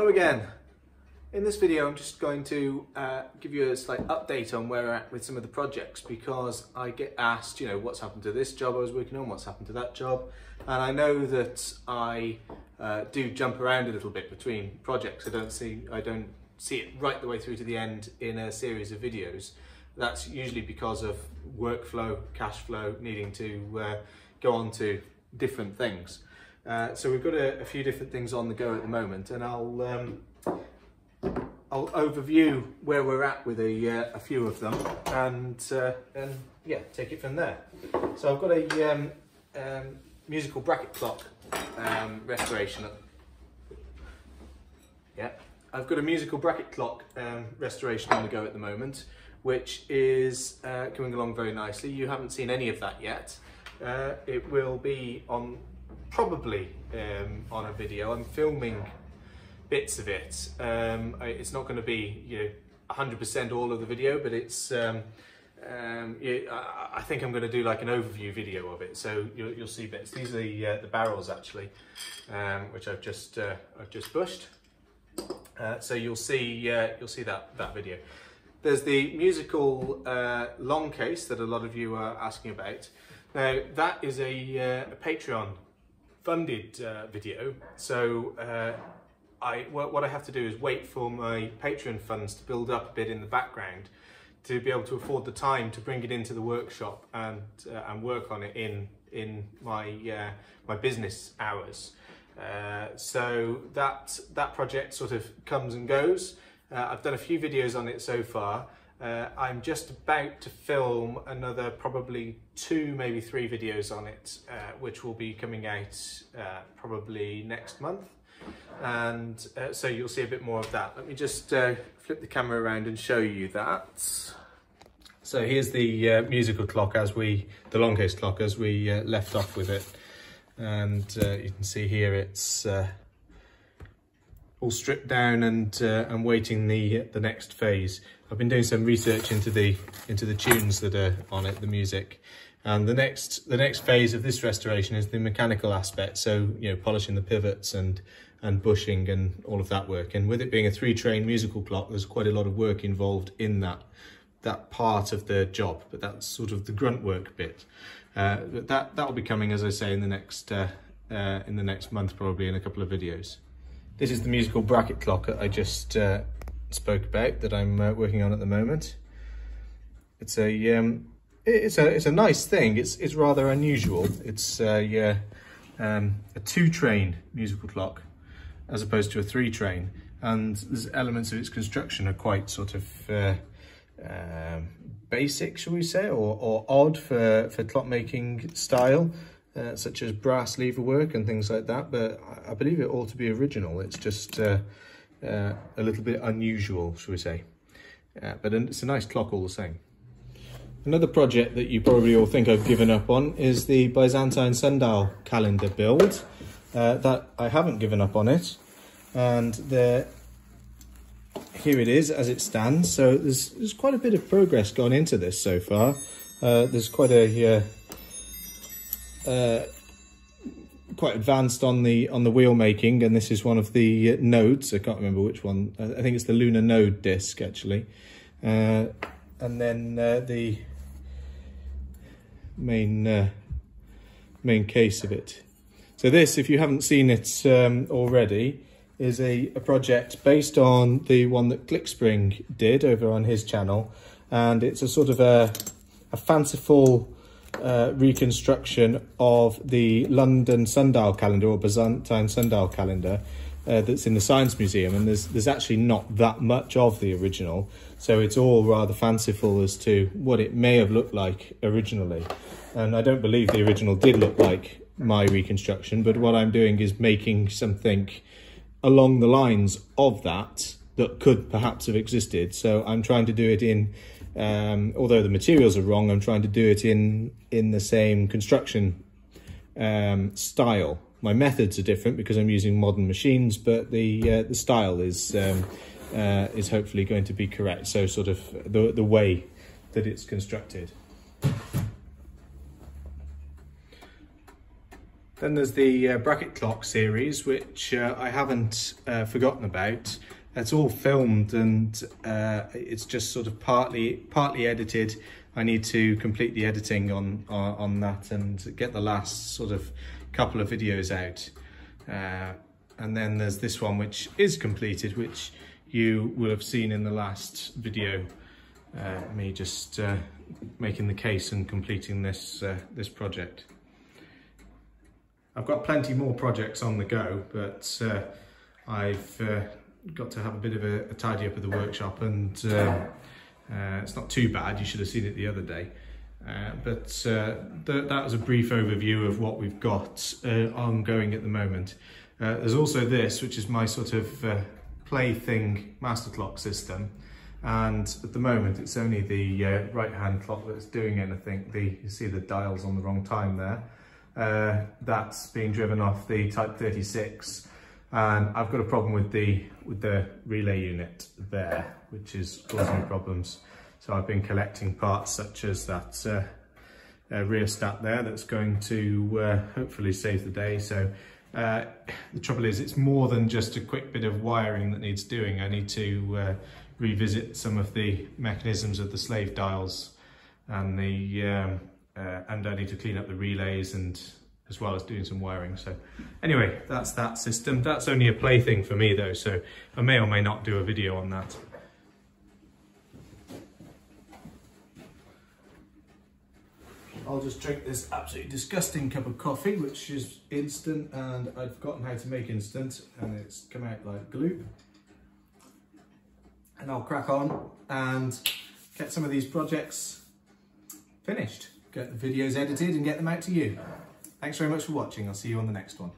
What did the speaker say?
Hello again. In this video I'm just going to give you a slight update on where we're at with some of the projects, because I get asked, what's happened to this job I was working on, what's happened to that job, and I know that I do jump around a little bit between projects. I don't see it right the way through to the end in a series of videos. That's usually because of workflow, cash flow, needing to go on to different things. So we've got a few different things on the go at the moment, and I'll overview where we're at with a few of them, and yeah, take it from there. So I've got a musical bracket clock restoration. Yeah, I've got a musical bracket clock restoration on the go at the moment, which is coming along very nicely. You haven't seen any of that yet. It will be on probably on a video. I'm filming bits of it. It's not going to be 100% all of the video, but it's I think I'm going to do like an overview video of it, so you'll see bits. These are the barrels actually, which I've just bushed. So you'll see that video. There's the musical Longcase that a lot of you are asking about. Now that is a Patreon funded video, so what I have to do is wait for my Patreon funds to build up a bit in the background to be able to afford the time to bring it into the workshop and work on it in my my business hours. So that project sort of comes and goes. I've done a few videos on it so far. I'm just about to film another probably 2, maybe 3 videos on it, which will be coming out probably next month. And so you'll see a bit more of that. Let me just flip the camera around and show you that. So here's the musical clock the Longcase clock as we left off with it. And you can see here it's all stripped down and waiting the next phase. I've been doing some research into the tunes that are on it, the music, and the next phase of this restoration is the mechanical aspect. So polishing the pivots and bushing and all of that work. And with it being a 3-train musical clock, there's quite a lot of work involved in that part of the job. But that's sort of the grunt work bit. But that'll be coming, as I say, in the next month, probably in a couple of videos. This is the musical bracket clock that I just spoke about, that I'm working on at the moment. It's a nice thing. It's rather unusual. It's a 2-train musical clock as opposed to a 3-train, and there's elements of its construction are quite sort of basic, shall we say, or odd for clockmaking style. Such as brass lever work and things like that, but I believe it ought to be original. It's just a little bit unusual, shall we say. But it's a nice clock all the same. Another project that you probably all think I've given up on is the Byzantine Sundial calendar build. That I haven't given up on it, and here it is as it stands. So there's quite a bit of progress gone into this so far. There's quite a quite advanced on the wheel making, and this is one of the nodes. I can't remember which one. I think it's the lunar node disc actually, and then the main case of it. So this, if you haven't seen it already, is a project based on the one that Clickspring did over on his channel, and it's a sort of a fanciful reconstruction of the London Sundial calendar, or Byzantine Sundial calendar, that's in the Science Museum, and there's actually not that much of the original, so it's all rather fanciful as to what it may have looked like originally. And I don't believe the original did look like my reconstruction, but what I'm doing is making something along the lines of that could perhaps have existed. So I'm trying to do it in although the materials are wrong, I'm trying to do it in the same construction style. My methods are different because I'm using modern machines, but the style is hopefully going to be correct. So sort of the way that it's constructed. Then there's the bracket clock series, which I haven't forgotten about. It's all filmed and it's just sort of partly edited. I need to complete the editing on that and get the last sort of couple of videos out. And then there's this one which is completed, which you will have seen in the last video. Me just making the case and completing this project. I've got plenty more projects on the go, but I've got to have a bit of a tidy up of the workshop, and it's not too bad. You should have seen it the other day. But that was a brief overview of what we've got ongoing at the moment. There's also this, which is my sort of plaything master clock system. And at the moment, it's only the right-hand clock that's doing anything. You see the dials on the wrong time there. That's being driven off the Type 36, and I've got a problem with the relay unit there, which is causing me problems. So I've been collecting parts such as that rheostat there that's going to hopefully save the day. So the trouble is, it's more than just a quick bit of wiring that needs doing. I need to revisit some of the mechanisms of the slave dials and and I need to clean up the relays, and as well as doing some wiring. So anyway, that's that system. That's only a plaything for me though, so I may or may not do a video on that. I'll just drink this absolutely disgusting cup of coffee, which is instant, and I'd forgotten how to make instant, and it's come out like glue. And I'll crack on and get some of these projects finished. Get the videos edited and get them out to you. Thanks very much for watching. I'll see you on the next one.